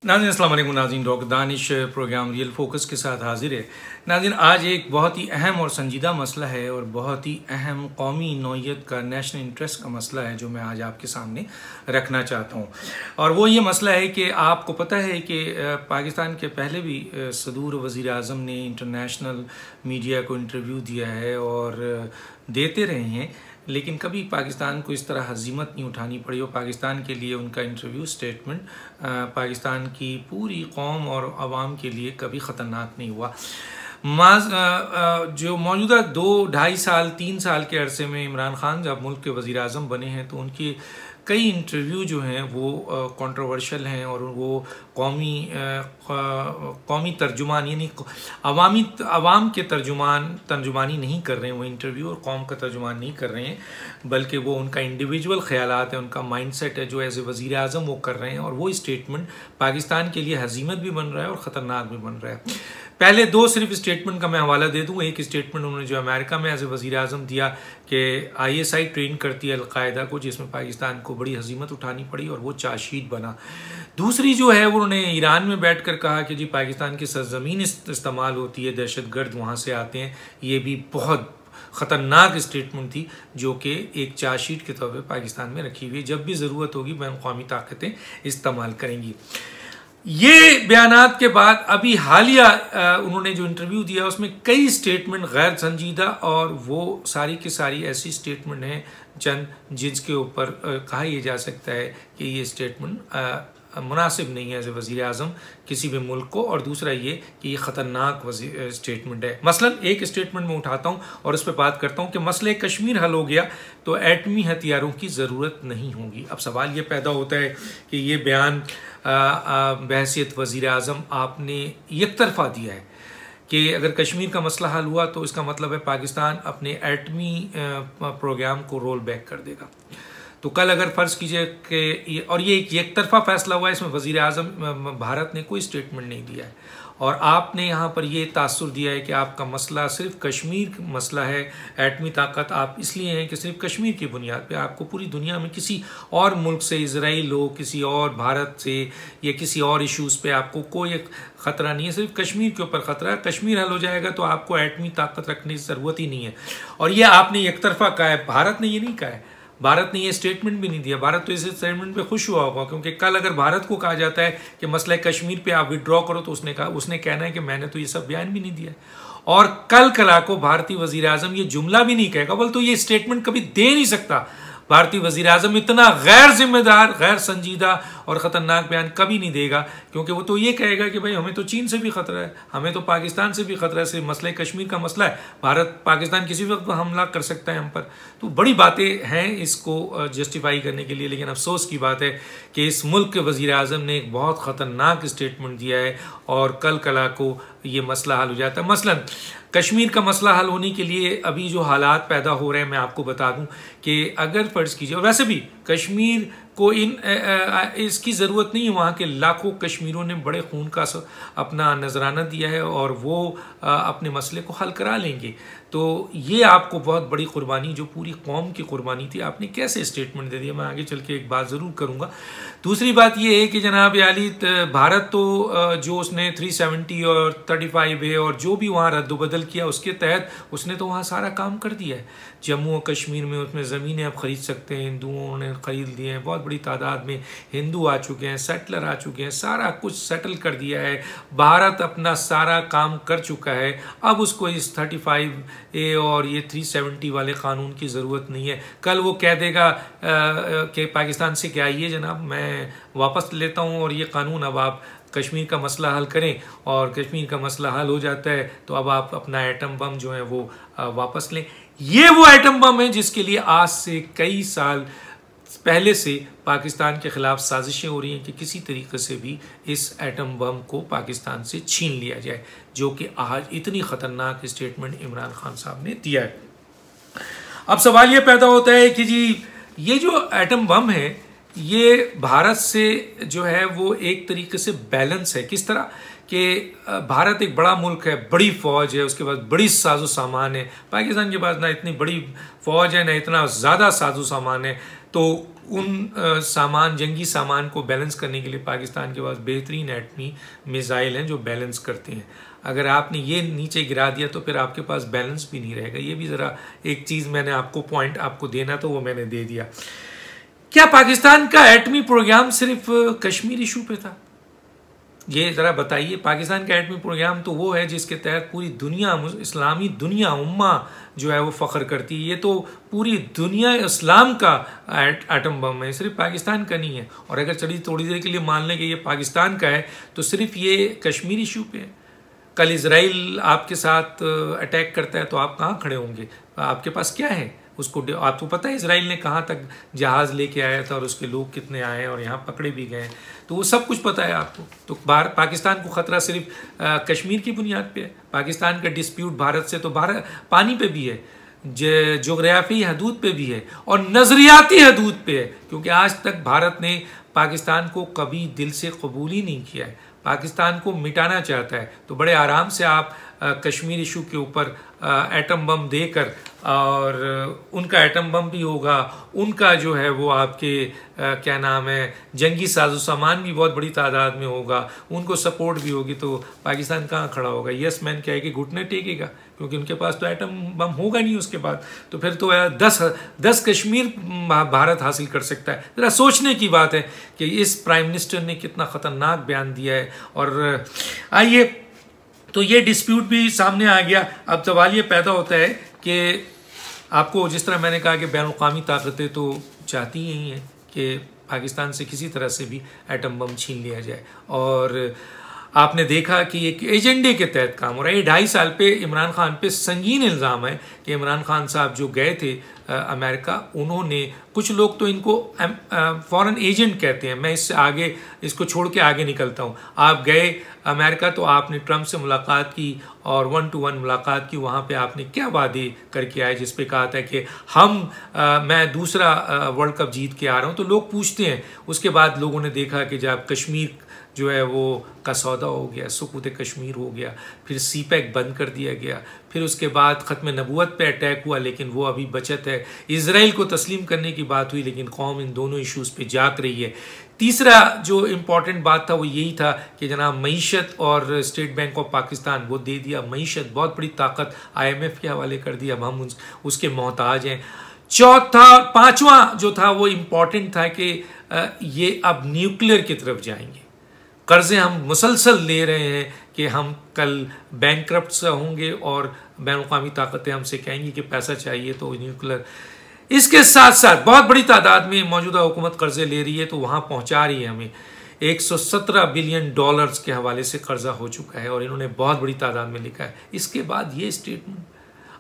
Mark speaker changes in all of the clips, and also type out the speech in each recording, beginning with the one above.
Speaker 1: नाज़रीन अस्सलाम वालेकुम। नाज़रीन doctor Danish program Real Focus के साथ हाजिर है। नाज़रीन आज एक बहुत ही अहम और संजीदा मसला है और बहुत ही अहम कौमी नौइयत का नेशनल इंटरेस्ट का मसला है जो मैं आज आपके सामने रखना चाहता हूँ। और वो ये मसला है कि आपको पता है कि पाकिस्तान के पहले भी सदूर वज़ीर आज़म ने इंटरनेशनल मीडिया को इंटरव्यू दिया है और देते रहे हैं, लेकिन कभी पाकिस्तान को इस तरह हज़ीमत नहीं उठानी पड़ी और पाकिस्तान के लिए उनका इंटरव्यू स्टेटमेंट पाकिस्तान की पूरी कौम और आवाम के लिए कभी ख़तरनाक नहीं हुआ। जो मौजूदा 2-2.5 साल 3 साल के अरसे में इमरान खान जब मुल्क के वज़ीर आज़म बने हैं तो उनके कई इंटरव्यू जो हैं वो कंट्रोवर्शियल हैं और वो कौमी तर्जुमान यानी आवाम के तर्जुमानी नहीं कर रहे हैं, वो इंटरव्यू और कौम का तर्जुमान नहीं कर रहे हैं, बल्कि वो उनका इंडिविजुअल ख्यालात है, उनका माइंडसेट है जो एज ए वज़ीर आज़म वो कर रहे हैं। और वो स्टेटमेंट पाकिस्तान के लिए हज़ीमत भी बन रहा है और ख़तरनाक भी बन रहा है। पहले दो सिर्फ स्टेटमेंट का मैं हवाला दे दूँ। एक स्टेटमेंट उन्होंने जो अमेरिका में एज ए वज़ीर आज़म दिया कि ISI ट्रेन करती है अलकायदा को, जिसमें पाकिस्तान को बड़ी हज़ीमत उठानी पड़ी और वो चार्जशीट बना। दूसरी जो है वो उन्होंने ईरान में बैठकर कहा कि जी पाकिस्तान की सरजमीन इस्तेमाल होती है, दहशतगर्द वहाँ से आते हैं। ये भी बहुत ख़तरनाक स्टेटमेंट थी जो कि एक चार्जशीट के तौर पर पाकिस्तान में रखी हुई है। जब भी ज़रूरत होगी बैन अवी ताकतें इस्तेमाल करेंगी। ये बयानात के बाद अभी हालिया उन्होंने जो इंटरव्यू दिया उसमें कई स्टेटमेंट गैर संजीदा और वो सारी की सारी ऐसी स्टेटमेंट हैं चंद जिसके ऊपर कहा यह जा सकता है कि ये स्टेटमेंट मुनासिब नहीं है एज ए वज़ीर आज़म किसी भी मुल्क को। और दूसरा ये कि ये ख़तरनाक स्टेटमेंट है। मसलन एक स्टेटमेंट में उठाता हूँ और उस पर बात करता हूँ कि मसले कश्मीर हल हो गया तो एटमी हथियारों की ज़रूरत नहीं होगी। अब सवाल ये पैदा होता है कि ये बयान बहैसियत वज़ीर आज़म आपने एक तरफ़ा दिया है कि अगर कश्मीर का मसला हल हुआ तो इसका मतलब है पाकिस्तान अपने एटमी प्रोग्राम को रोल बैक कर देगा। तो कल अगर फ़र्ज़ कीजिए कि और ये एक तरफ़ा फ़ैसला हुआ है, इसमें वज़ीर आज़म भारत ने कोई स्टेटमेंट नहीं दिया है और आपने यहाँ पर ये तासुर दिया है कि आपका मसला सिर्फ कश्मीर मसला है, एटमी ताकत आप इसलिए हैं कि सिर्फ कश्मीर की बुनियाद पे आपको पूरी दुनिया में किसी और मुल्क से, इजराइल हो, किसी और भारत से या किसी और इश्यूज़ पे आपको कोई ख़तरा नहीं है, सिर्फ कश्मीर के ऊपर ख़तरा है। कश्मीर हल हो जाएगा तो आपको एटमी ताकत रखने की ज़रूरत ही नहीं है। और ये आपने एक तरफ़ा कहा है, भारत ने ये नहीं कहा है, भारत ने ये स्टेटमेंट भी नहीं दिया। भारत तो इस स्टेटमेंट पे खुश हुआ होगा क्योंकि कल अगर भारत को कहा जाता है कि मसला कश्मीर पे आप विड्रॉ करो तो उसने कहना है कि मैंने तो ये सब बयान भी नहीं दिया। और कल को भारतीय वज़ीर आज़म ये जुमला भी नहीं कहेगा, बोल तो ये स्टेटमेंट कभी दे नहीं सकता। भारतीय वज़ीर आज़म इतना गैर जिम्मेदार, गैर संजीदा और ख़तरनाक बयान कभी नहीं देगा क्योंकि वो तो ये कहेगा कि भाई हमें तो चीन से भी ख़तरा है, हमें तो पाकिस्तान से भी ख़तरा है, सिर्फ मसला कश्मीर का मसला है, भारत पाकिस्तान किसी वक्त हमला कर सकता है हम पर। तो बड़ी बातें हैं इसको जस्टिफाई करने के लिए, लेकिन अफसोस की बात है कि इस मुल्क के वज़ीर आज़म ने एक बहुत ख़तरनाक स्टेटमेंट दिया है और कल को ये मसला हल हो जाता है। मसलन कश्मीर का मसला हल होने के लिए अभी जो हालात पैदा हो रहे हैं मैं आपको बता दूं कि अगर फ़र्ज़ कीजिए, और वैसे भी कश्मीर को इसकी ज़रूरत नहीं है, वहाँ के लाखों कश्मीरों ने बड़े खून का अपना नजराना दिया है और वो अपने मसले को हल करा लेंगे। तो ये आपको बहुत बड़ी कुर्बानी, जो पूरी कौम की कुर्बानी थी, आपने कैसे स्टेटमेंट दे दिया। मैं आगे चल के एक बात ज़रूर करूँगा। दूसरी बात ये है कि जनाब आली भारत तो जो उसने 370 और 35 है और जो भी वहाँ रद्दबदल किया उसके तहत उसने तो वहाँ सारा काम कर दिया है। जम्मू और कश्मीर में उसमें ज़मीनें आप ख़रीद सकते हैं, हिंदुओं ने ख़रीद ली हैं, बहुत बड़ी तादाद में हिंदू आ चुके हैं, सेटलर आ चुके हैं, सारा कुछ सेटल कर दिया है। भारत अपना सारा काम कर चुका है। अब उसको इस 35A और ये 370 वाले कानून की ज़रूरत नहीं है। कल वो कह देगा कि पाकिस्तान से क्या आइए जनाब, मैं वापस लेता हूँ और ये कानून अब आप कश्मीर का मसला हल करें, और कश्मीर का मसला हल हो जाता है तो अब आप अपना एटम बम जो है वो वापस लें। ये वो एटम बम है जिसके लिए आज से कई साल पहले से पाकिस्तान के ख़िलाफ़ साजिशें हो रही हैं कि किसी तरीके से भी इस एटम बम को पाकिस्तान से छीन लिया जाए, जो कि आज इतनी ख़तरनाक स्टेटमेंट इमरान खान साहब ने दिया है। अब सवाल ये पैदा होता है कि जी ये जो एटम बम है ये भारत से जो है वो एक तरीके से बैलेंस है। किस तरह कि भारत एक बड़ा मुल्क है, बड़ी फ़ौज है, उसके पास बड़ी साजो सामान है। पाकिस्तान के पास ना इतनी बड़ी फ़ौज है ना इतना ज़्यादा साजो सामान है, तो सामान, जंगी सामान को बैलेंस करने के लिए पाकिस्तान के पास बेहतरीन एटमी मिसाइल हैं जो बैलेंस करते हैं। अगर आपने ये नीचे गिरा दिया तो फिर आपके पास बैलेंस भी नहीं रहेगा। ये भी ज़रा एक चीज़ मैंने आपको पॉइंट आपको देना तो वो मैंने दे दिया। क्या पाकिस्तान का एटमी प्रोग्राम सिर्फ कश्मीर इशू पे था? ये ज़रा बताइए। पाकिस्तान का एटमी प्रोग्राम तो वो है जिसके तहत पूरी दुनिया, इस्लामी दुनिया, उम्मा जो है वो फ़ख्र करती है। ये तो पूरी दुनिया इस्लाम का एटम बम है, सिर्फ पाकिस्तान का नहीं है। और अगर चलिए थोड़ी देर के लिए मान लें कि ये पाकिस्तान का है तो सिर्फ ये कश्मीर इशू पे है। कल इजराइल आपके साथ अटैक करता है तो आप कहाँ खड़े होंगे? आपके पास क्या है? उसको आपको पता है इजराइल ने कहाँ तक जहाज़ लेके आया था और उसके लोग कितने आए हैं और यहाँ पकड़े भी गए, तो वो सब कुछ पता है आपको। तो पाकिस्तान को ख़तरा सिर्फ कश्मीर की बुनियाद पे है। पाकिस्तान का डिस्प्यूट भारत से तो भारत पानी पे भी है, जोग्राफी हदूद पे भी है और नज़रियाती हदूद पे है, क्योंकि आज तक भारत ने पाकिस्तान को कभी दिल से कबूल ही नहीं किया है। पाकिस्तान को मिटाना चाहता है तो बड़े आराम से आप कश्मीर इशू के ऊपर एटम बम देकर, और उनका एटम बम भी होगा, उनका जो है वो आपके क्या नाम है जंगी साजो सामान भी बहुत बड़ी तादाद में होगा, उनको सपोर्ट भी होगी, तो पाकिस्तान कहाँ खड़ा होगा? यस मैन क्या है कि घुटने टेकेगा, क्योंकि उनके पास तो एटम बम होगा नहीं उसके बाद। तो फिर तो 10 कश्मीर भारत हासिल कर सकता है। ज़रा सोचने की बात है कि इस प्राइम मिनिस्टर ने कितना ख़तरनाक बयान दिया है। और आइए, तो ये डिस्प्यूट भी सामने आ गया। अब सवाल ये पैदा होता है कि आपको, जिस तरह मैंने कहा कि बैनुल-अक़वामी ताकतें तो चाहती ही हैं कि पाकिस्तान से किसी तरह से भी एटम बम छीन लिया जाए, और आपने देखा कि एक एजेंडे के तहत काम हो रहा है। ये 2.5 साल पे इमरान खान पे संगीन इल्ज़ाम है कि इमरान खान साहब जो गए थे अमेरिका, उन्होंने, कुछ लोग तो इनको फॉरेन एजेंट कहते हैं, मैं इससे आगे इसको छोड़ के आगे निकलता हूँ। आप गए अमेरिका तो आपने ट्रंप से मुलाकात की और 1-to-1 मुलाकात की, वहाँ पे आपने क्या वादे करके आए, जिस पे कहा था कि मैं दूसरा वर्ल्ड कप जीत के आ रहा हूँ। तो लोग पूछते हैं, उसके बाद लोगों ने देखा कि जब कश्मीर जो है वो का सौदा हो गया, सुकूत कश्मीर हो गया, फिर सीपैक बंद कर दिया गया, फिर उसके बाद ख़त्म नबूवत पे अटैक हुआ, लेकिन वो अभी बचत है। इजराइल को तस्लीम करने की बात हुई, लेकिन कौम इन दोनों इशूज़ पे जाग रही है। तीसरा जो इम्पॉर्टेंट बात था वो यही था कि जनाब मईशत और स्टेट बैंक ऑफ पाकिस्तान वो दे दिया। मईशत बहुत बड़ी ताकत IMF के हवाले कर दिया, अब हम उसके मोहताज हैं। पांचवा जो था वो इम्पॉर्टेंट था कि ये अब न्यूक्लियर की तरफ जाएंगे। कर्ज़े हम मुसलसल ले रहे हैं कि हम कल बैंकक्रप्ट से होंगे और बैनुल-अक़वामी ताकतें हमसे कहेंगी कि पैसा चाहिए तो न्यूक्लियर। इसके साथ साथ बहुत बड़ी तादाद में मौजूदा हुकूमत कर्ज़े ले रही है, तो वहाँ पहुँचा रही है हमें। 117 बिलियन डॉलर्स के हवाले से कर्ज़ा हो चुका है और इन्होंने बहुत बड़ी तादाद में लिखा है। इसके बाद ये स्टेटमेंट,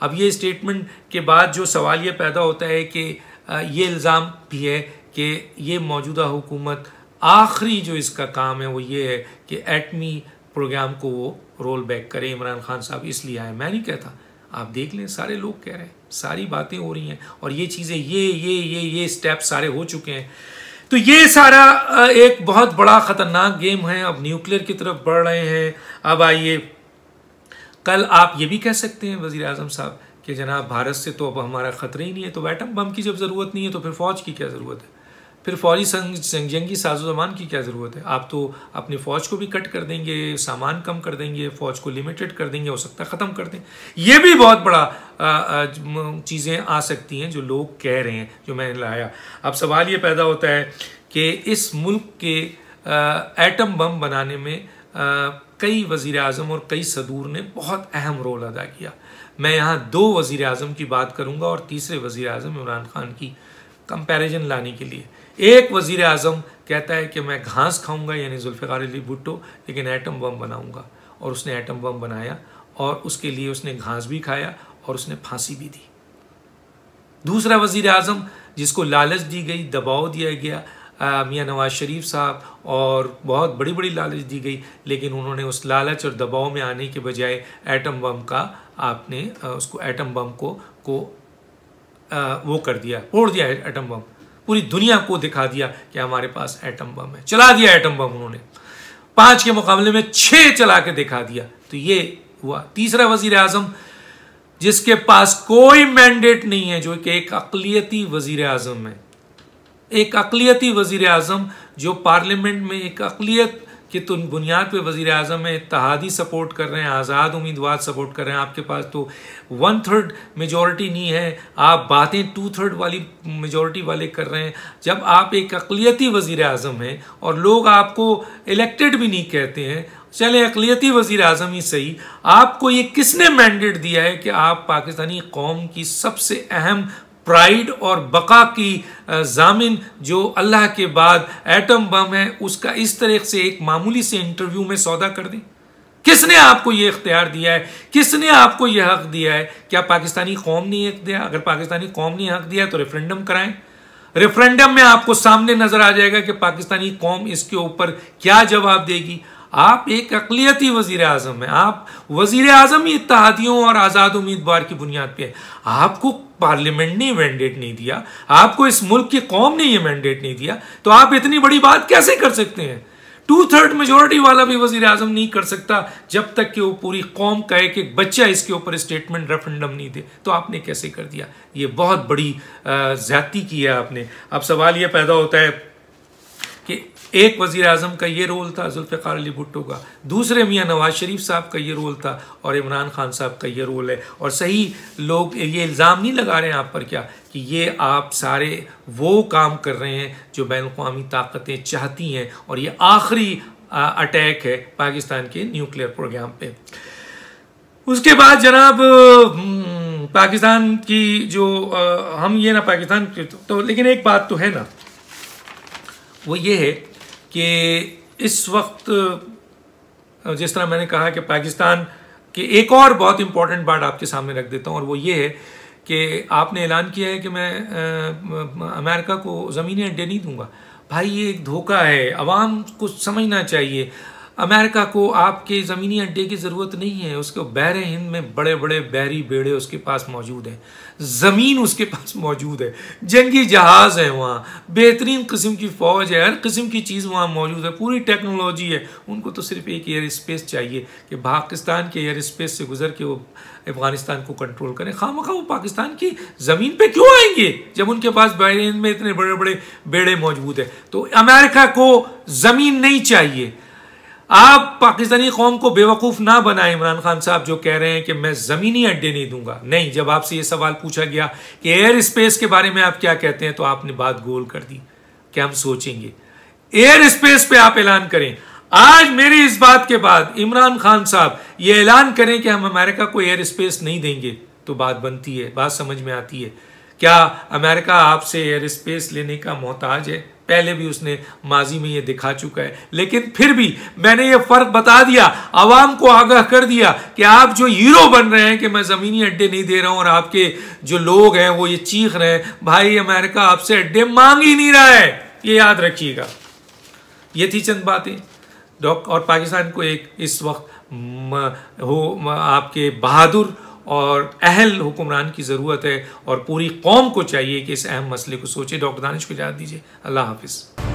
Speaker 1: अब ये स्टेटमेंट के बाद जो सवाल ये पैदा होता है कि ये इल्ज़ाम भी है कि ये मौजूदा हुकूमत आखिरी जो इसका काम है वो ये है कि एटमी प्रोग्राम को वो रोल बैक करे। इमरान खान साहब इसलिए आए, मैं नहीं कहता, आप देख लें, सारे लोग कह रहे हैं, सारी बातें हो रही हैं और ये चीज़ें ये स्टेप सारे हो चुके हैं। तो ये सारा एक बहुत बड़ा ख़तरनाक गेम है। अब न्यूक्लियर की तरफ बढ़ रहे हैं। अब आइए, कल आप ये भी कह सकते हैं वज़ीर आज़म साहब कि जनाब भारत से तो अब हमारा ख़तरा ही नहीं है, तो एटम बम की जब ज़रूरत नहीं है तो फिर फ़ौज की क्या ज़रूरत है, फिर फौजी जंगी साजो-सामान की क्या ज़रूरत है? आप तो अपनी फ़ौज को भी कट कर देंगे, सामान कम कर देंगे, फ़ौज को लिमिटेड कर देंगे, हो सकता है ख़त्म कर दें। ये भी बहुत बड़ा चीज़ें आ सकती हैं जो लोग कह रहे हैं, जो मैंने लाया। अब सवाल ये पैदा होता है कि इस मुल्क के एटम बम बनाने में कई वज़ीर आज़म और कई सदूर ने बहुत अहम रोल अदा किया। मैं यहाँ 2 वज़ीर आज़म की बात करूँगा और तीसरे वज़ीर आज़म इमरान खान की कंपैरिजन लाने के लिए। एक वज़ीर आज़म कहता है कि मैं घास खाऊंगा, यानी जुल्फ़िकार अली भुट्टो, लेकिन एटम बम बनाऊंगा, और उसने एटम बम बनाया और उसके लिए उसने घास भी खाया और उसने फांसी भी दी। दूसरा वज़ीर आज़म जिसको लालच दी गई, दबाव दिया गया, मियाँ नवाज शरीफ साहब, और बहुत बड़ी बड़ी लालच दी गई, लेकिन उन्होंने उस लालच और दबाव में आने के बजाय एटम बम का आपने उसको एटम बम को वो कर दिया, फोड़ दिया एटम बम, पूरी दुनिया को दिखा दिया कि हमारे पास एटम बम है, चला दिया एटम बम उन्होंने, 5 के मुकाबले में 6 चला के दिखा दिया। तो ये हुआ। तीसरा वज़ीर आज़म जिसके पास कोई मैंडेट नहीं है, जो कि एक अक़लियती वज़ीर आज़म है, एक अक़लियती वज़ीर आज़म जो पार्लियामेंट में एक अक़लियत कि तुम बुनियाद पे वज़ीर आज़म है, इत्तेहादी सपोर्ट कर रहे हैं, आज़ाद उम्मीदवार सपोर्ट कर रहे हैं, आपके पास तो 1/3 मेजॉरिटी नहीं है, आप बातें 2/3 वाली मेजॉरिटी वाले कर रहे हैं। जब आप एक अक़लियती वज़ीर आज़म हैं और लोग आपको इलेक्टेड भी नहीं कहते हैं, चले अक़लियती वज़ीर आज़म ही सही, आपको ये किसने मैंडेट दिया है कि आप पाकिस्तानी कौम की सबसे अहम प्राइड और बका की जामिन जो अल्लाह के बाद एटम बम है उसका इस तरह से एक मामूली से इंटरव्यू में सौदा कर दें? किसने आपको ये इख्तियार दिया है? किसने आपको ये हक दिया है? क्या पाकिस्तानी कौम ने हक दिया? अगर पाकिस्तानी कौम ने हक दिया तो रेफरेंडम कराएं। रेफरेंडम में आपको सामने नजर आ जाएगा कि पाकिस्तानी कौम इसके ऊपर क्या जवाब देगी। आप एक अक़लियती वज़ीर आज़म है, आप वज़ीर आज़म ही इत्तेहादियों और आज़ाद उम्मीदवार की बुनियाद पे है। आपको पार्लियामेंट ने मैंडेट नहीं दिया, आपको इस मुल्क की कौम ने यह मैंडेट नहीं दिया, तो आप इतनी बड़ी बात कैसे कर सकते हैं? 2/3 मेजॉरिटी वाला भी वज़ीर आज़म नहीं कर सकता जब तक कि वो पूरी कौम का एक बच्चा इसके ऊपर स्टेटमेंट रेफरेंडम नहीं दे। तो आपने कैसे कर दिया? ये बहुत बड़ी ज़्यादती की है आपने। अब सवाल ये पैदा होता है कि एक वज़ीर आज़म का ये रोल था जुल्फ़िकार अली भुट्टो का, दूसरे मियाँ नवाज शरीफ साहब का ये रोल था और इमरान खान साहब का ये रोल है। और सही लोग ये इल्ज़ाम नहीं लगा रहे हैं आप पर क्या कि ये आप सारे वो काम कर रहे हैं जो बैनुल-अक़वामी ताकतें चाहती हैं और ये आखिरी अटैक है पाकिस्तान के न्यूक्लियर प्रोग्राम पे। उसके बाद जनाब पाकिस्तान की जो हम ये ना पाकिस्तान की तो लेकिन एक बात तो है ना, वो ये है कि इस वक्त जिस तरह मैंने कहा कि पाकिस्तान की एक और बहुत इंपॉर्टेंट बात आपके सामने रख देता हूँ और वो ये है कि आपने ऐलान किया है कि मैं अमेरिका को ज़मीनी अड्डे नहीं दूंगा। भाई ये एक धोखा है, अवाम को समझना चाहिए। अमेरिका को आपके ज़मीनी अड्डे की ज़रूरत नहीं है, उसको बहर हिंद में बड़े बड़े बहरी बेड़े उसके पास मौजूद हैं, ज़मीन उसके पास मौजूद है, जंगी जहाज़ है वहाँ, बेहतरीन किस्म की फ़ौज है, हर किस्म की चीज़ वहाँ मौजूद है, पूरी टेक्नोलॉजी है। उनको तो सिर्फ एक एयर स्पेस चाहिए कि पाकिस्तान के एयर स्पेस से गुजर के वो अफ़गानिस्तान को कंट्रोल करें। खामखा वो पाकिस्तान की ज़मीन पे क्यों आएंगे जब उनके पास बहर हिंद में इतने बड़े बड़े बेड़े मौजूद है। तो अमेरिका को ज़मीन नहीं चाहिए। आप पाकिस्तानी कौम को बेवकूफ़ ना बनाएं। इमरान खान साहब जो कह रहे हैं कि मैं ज़मीनी अड्डे नहीं दूंगा, नहीं, जब आपसे ये सवाल पूछा गया कि एयर स्पेस के बारे में आप क्या कहते हैं तो आपने बात गोल कर दी कि हम सोचेंगे। एयर स्पेस पे आप ऐलान करें। आज मेरी इस बात के बाद इमरान खान साहब ये ऐलान करें कि हम अमेरिका को एयर स्पेस नहीं देंगे तो बात बनती है, बात समझ में आती है। क्या अमेरिका आपसे एयर स्पेस लेने का मोहताज है? पहले भी उसने माजी में ये दिखा चुका है, लेकिन फिर भी मैंने ये फर्क बता दिया, आवाम को आगाह कर दिया कि आप जो हीरो बन रहे हैं कि मैं ज़मीनी अड्डे नहीं दे रहा हूं और आपके जो लोग हैं वो ये चीख रहे हैं, भाई अमेरिका आपसे अड्डे मांग ही नहीं रहा है, ये याद रखिएगा। ये थी चंद बातें। और पाकिस्तान को एक इस वक्त आपके बहादुर और अहल हुक्मरान की ज़रूरत है और पूरी कौम को चाहिए कि इस अहम मसले को सोचे। डॉक्टर दानिश को इजाज़त दीजिए। अल्लाह हाफिज़।